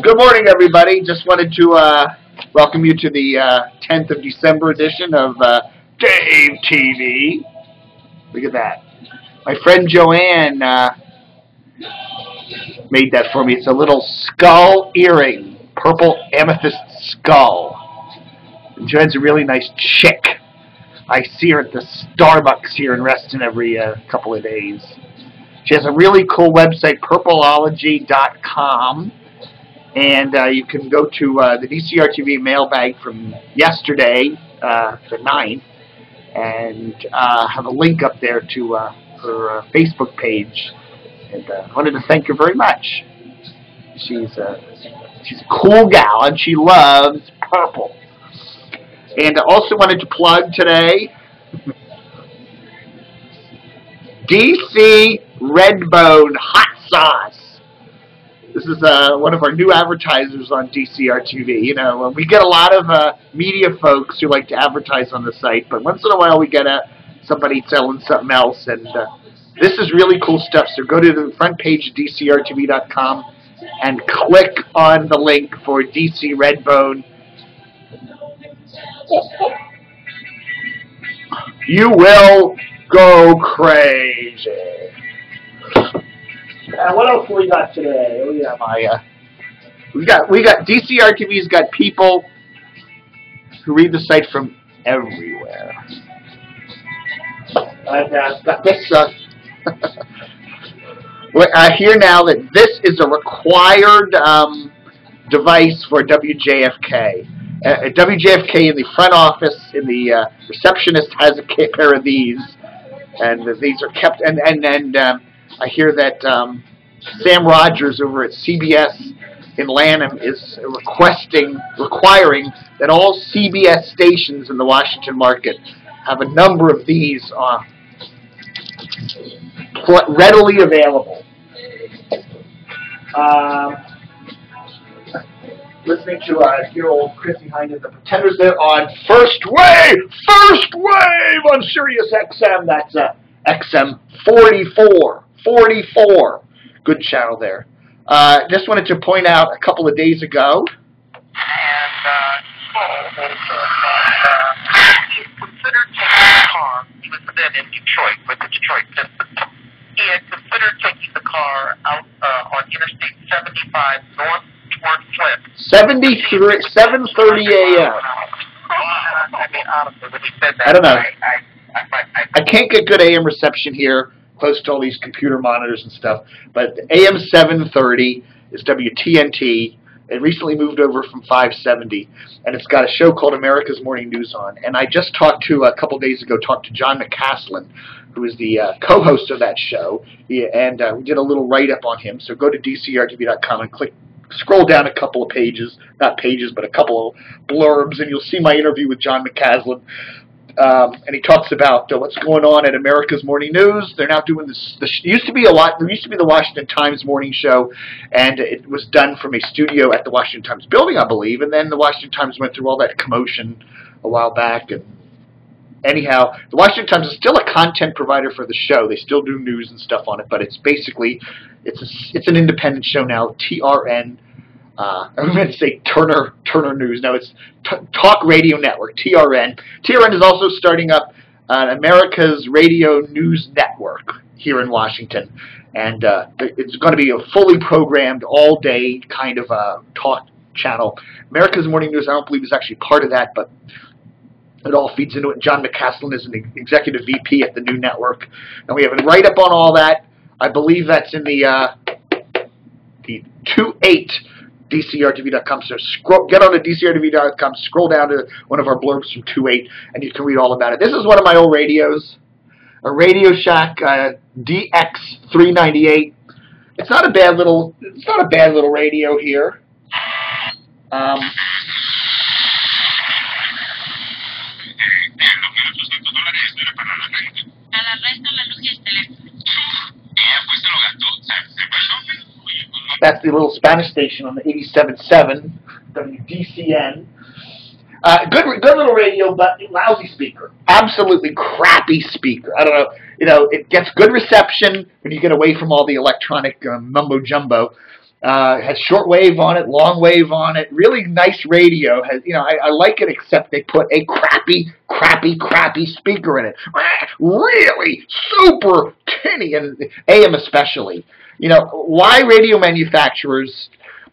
Good morning, everybody. Just wanted to welcome you to the 10th of December edition of Dave TV. Look at that. My friend Joanne made that for me. It's a little skull earring, purple amethyst skull. And Joanne's a really nice chick. I see her at the Starbucks here in Reston every couple of days. She has a really cool website, purpleology.com. And you can go to the DCR-TV mailbag from yesterday, the 9th, and have a link up there to her Facebook page. And I wanted to thank her very much. She's a cool gal, and she loves purple. And I also wanted to plug today DC Redbone Hot Sauce. This is one of our new advertisers on DCR-TV. You know, we get a lot of media folks who like to advertise on the site, but once in a while we get somebody selling something else, and this is really cool stuff. So go to the front page of DCR-TV.com and click on the link for DC Redbone. You will go crazy. What else we got today? Oh yeah, we got DCR-TV's got people who read the site from everywhere. I've got this. I hear now that this is a required device for WJFK. WJFK in the front office, in the receptionist has a pair of these, and these are kept. And I hear that Sam Rogers over at CBS in Lanham is requiring that all CBS stations in the Washington market have a number of these readily available. Listening to dear old Chrissy Hine and the Pretenders there on First Wave on Sirius XM. That's XM 44. Good channel there. Just wanted to point out a couple of days ago. He considered taking the car. He was then in Detroit with the Detroit Pistons. He had considered taking the car out on Interstate 75 north toward Flint. 7:30 a.m. I mean, honestly, when he said that, I don't know. I can't get good AM reception here, close to all these computer monitors and stuff, but AM 730 is WTNT. It recently moved over from 570, and it's got a show called America's Morning News on. And I just talked to, a couple days ago, to John McCaslin, who is the co-host of that show, and we did a little write-up on him. So go to DCRTV.com and scroll down a couple of pages, not pages, but a couple of blurbs, and you'll see my interview with John McCaslin. And he talks about what's going on at America's Morning News. They're now doing this. There used to be the Washington Times morning show, and it was done from a studio at the Washington Times building, I believe. And then the Washington Times went through all that commotion a while back. And anyhow, the Washington Times is still a content provider for the show. They still do news and stuff on it, but it's basically it's an independent show now. TRN. I was going to say Turner News. No, it's Talk Radio Network, TRN. TRN is also starting up America's Radio News Network here in Washington. And it's going to be a fully programmed, all-day kind of talk channel. America's Morning News, I don't believe, is actually part of that, but it all feeds into it. John McCaslin is an executive VP at the new network. And we have a write-up on all that. I believe that's in the 2-8 DCRTV.com. So get on to DCRTV.com, scroll down to one of our blurbs from 2.8, and you can read all about it. This is one of my old radios, a Radio Shack DX398. It's not a bad little radio here. That's the little Spanish station on the 87.7 WDCN. Good little radio, but lousy speaker. Absolutely crappy speaker. I don't know. You know, it gets good reception when you get away from all the electronic mumbo jumbo. Has shortwave on it, long wave on it. Really nice radio. Has, I like it, except they put a crappy speaker in it. Really super tinny, and AM especially. Why radio manufacturers?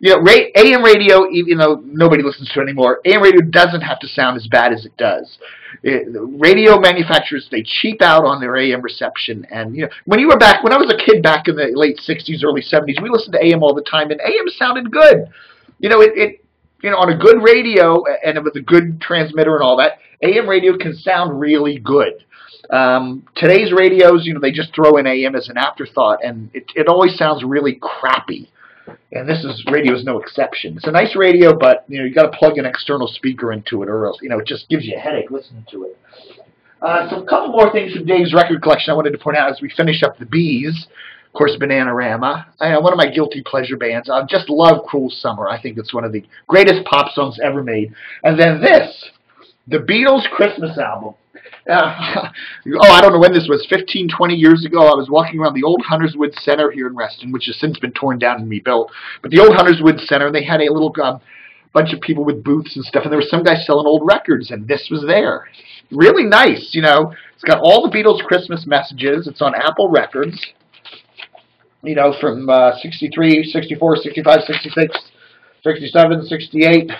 AM radio, even though nobody listens to it anymore, AM radio doesn't have to sound as bad as it does. Radio manufacturers, they cheap out on their AM reception. And, when I was a kid back in the late 60s, early 70s, we listened to AM all the time, and AM sounded good. On a good radio, and with a good transmitter and all that, AM radio can sound really good. Today's radios, they just throw in AM as an afterthought, and it always sounds really crappy. And radio is no exception. It's a nice radio, but you got to plug an external speaker into it, or else it just gives you a headache listening to it. So a couple more things from Dave's record collection I wanted to point out as we finish up the Bees. Of course, Bananarama, one of my guilty pleasure bands. I just love Cruel Summer. I think it's one of the greatest pop songs ever made. And then this, the Beatles Christmas album. I don't know when this was, 15, 20 years ago. I was walking around the old Hunterswood Center here in Reston, which has since been torn down and rebuilt. But the old Hunterswood Center, they had a little bunch of people with booths and stuff, and there was some guy selling old records, and this was there. Really nice, It's got all the Beatles Christmas messages. It's on Apple Records, from 63, 64, 65, 66, 67, 68.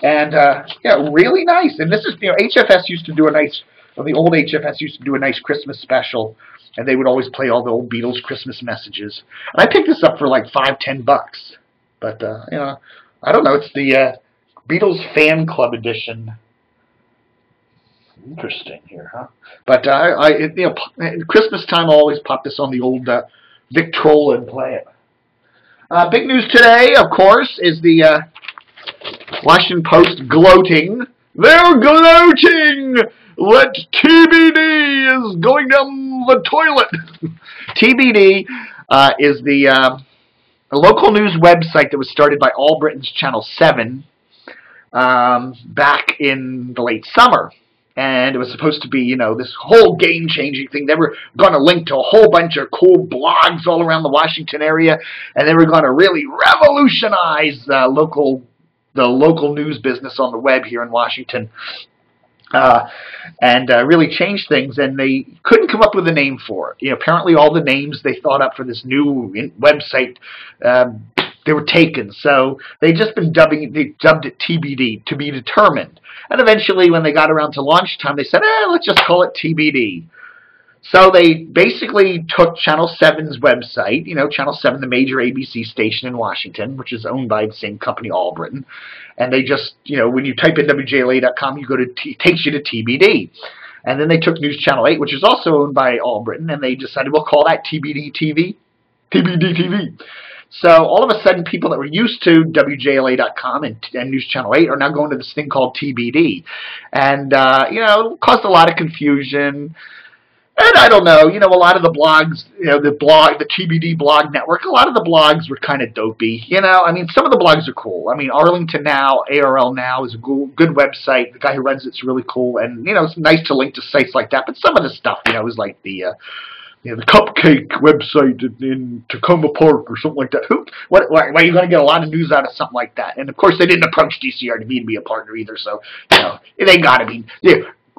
And, really nice. And this is, HFS used to do the old HFS used to do a nice Christmas special, and they would always play all the old Beatles Christmas messages. And I picked this up for like $5-10. But, I don't know. It's the Beatles Fan Club edition. Interesting here, huh? But, Christmas time, I'll always pop this on the old Victrola and play it. Big news today, of course, is the Washington Post gloating. They're gloating that TBD is going down the toilet. TBD is the local news website that was started by All Britain's Channel 7 back in the late summer. And it was supposed to be, this whole game-changing thing. They were going to link to a whole bunch of cool blogs all around the Washington area, and they were going to really revolutionize the local news business on the web here in Washington, and really change things. And they couldn't come up with a name for it. Apparently all the names they thought up for this new website, they were taken. So they dubbed it TBD, to be determined. And eventually, when they got around to launch time, they said, let's just call it TBD. So they basically took Channel 7's website, Channel 7, the major ABC station in Washington, which is owned by the same company, All Britain, and they just, when you type in WJLA.com, it takes you to TBD. And then they took News Channel 8, which is also owned by All Britain, and they decided, we'll call that TBD TV. TBD TV. So all of a sudden, people that were used to WJLA.com and News Channel 8 are now going to this thing called TBD. And, it caused a lot of confusion. And I don't know, a lot of the blogs, the TBD blog network, a lot of the blogs were kind of dopey. Some of the blogs are cool. Arlington Now, ARL Now is a good website. The guy who runs it's really cool. And, it's nice to link to sites like that. But some of the stuff, is like the Cupcake website in Tacoma Park or something like that. Why are you going to get a lot of news out of something like that? And, of course, they didn't approach DCRTV to be a partner either. So, they got to be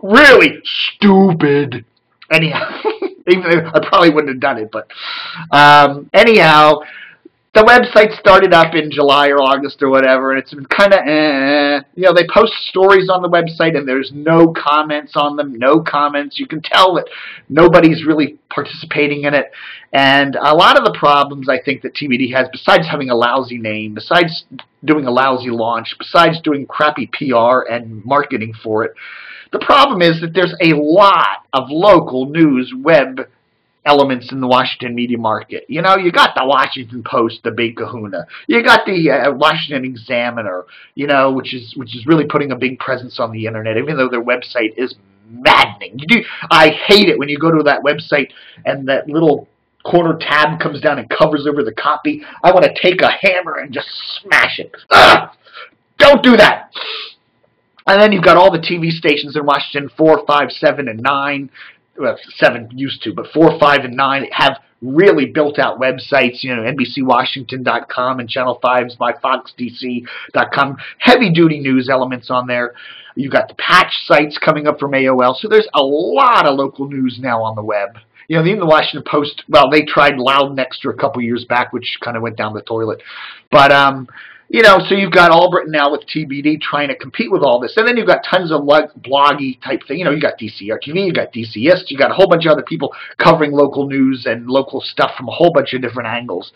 really stupid. Anyhow, I probably wouldn't have done it, but anyhow, the website started up in July or August or whatever, and it's been kind of, they post stories on the website, and there's no comments on them, no comments. You can tell that nobody's really participating in it, and a lot of the problems I think that TBD has, besides having a lousy name, besides doing a lousy launch, besides doing crappy PR and marketing for it, the problem is that there's a lot of local news web elements in the Washington media market. You got the Washington Post, the big kahuna. You got the Washington Examiner, which is really putting a big presence on the internet, even though their website is maddening. I hate it when you go to that website and that little corner tab comes down and covers over the copy. I want to take a hammer and just smash it. Ugh! Don't do that! And then you've got all the TV stations in Washington, 4, 5, 7, and 9. well, 7 used to, but 4, 5, and 9 have really built-out websites, NBCWashington.com and Channel 5's MyFoxDC.com. Heavy-duty news elements on there. You've got the patch sites coming up from AOL, so there's a lot of local news now on the web. Even the Washington Post, well, they tried Loud and Extra a couple years back, which kind of went down the toilet. But, so you've got Albritton now with TBD trying to compete with all this. And then you've got tons of bloggy type thing. You got DCRTV, you got DCist, you got a whole bunch of other people covering local news and local stuff from a whole bunch of different angles.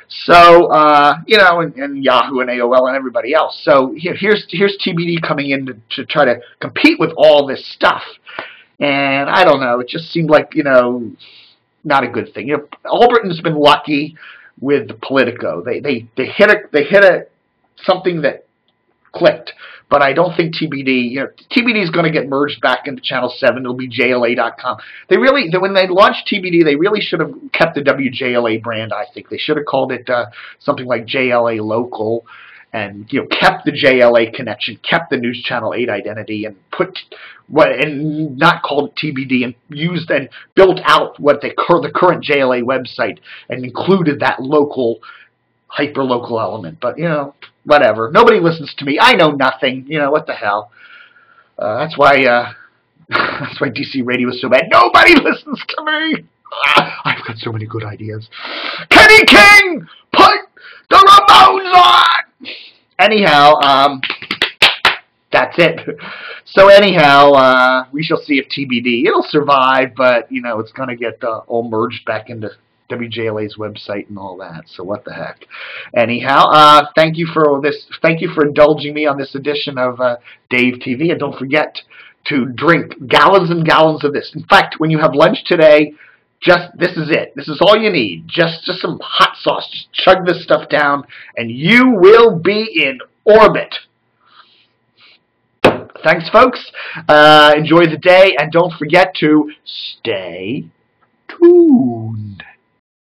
So, and Yahoo and AOL and everybody else. So here's TBD coming in to try to compete with all this stuff. And I don't know, it just seemed like, not a good thing. Albritton's been lucky with Politico. They hit something that clicked, but I don't think TBD. TBD is going to get merged back into Channel 7. It'll be JLA.com. When they launched TBD, they really should have kept the WJLA brand. I think they should have called it something like JLA Local, and kept the JLA connection, kept the News Channel 8 identity, and and not called it TBD, and used and built out what the current JLA website and included that local, hyper-local element. But, whatever. Nobody listens to me. I know nothing. What the hell. That's why DC Radio is so bad. Nobody listens to me. I've got so many good ideas. Kenny King, put the Ramones on! Anyhow, that's it. So anyhow, we shall see if TBD. It'll survive, but, it's going to get all merged back into WJLA's website and all that. So what the heck. Anyhow, thank you for this. Thank you for indulging me on this edition of Dave TV. And don't forget to drink gallons and gallons of this. In fact, when you have lunch today, this is it. This is all you need. Just some hot sauce. Just chug this stuff down, and you will be in orbit. Thanks, folks. Enjoy the day, and don't forget to stay tuned.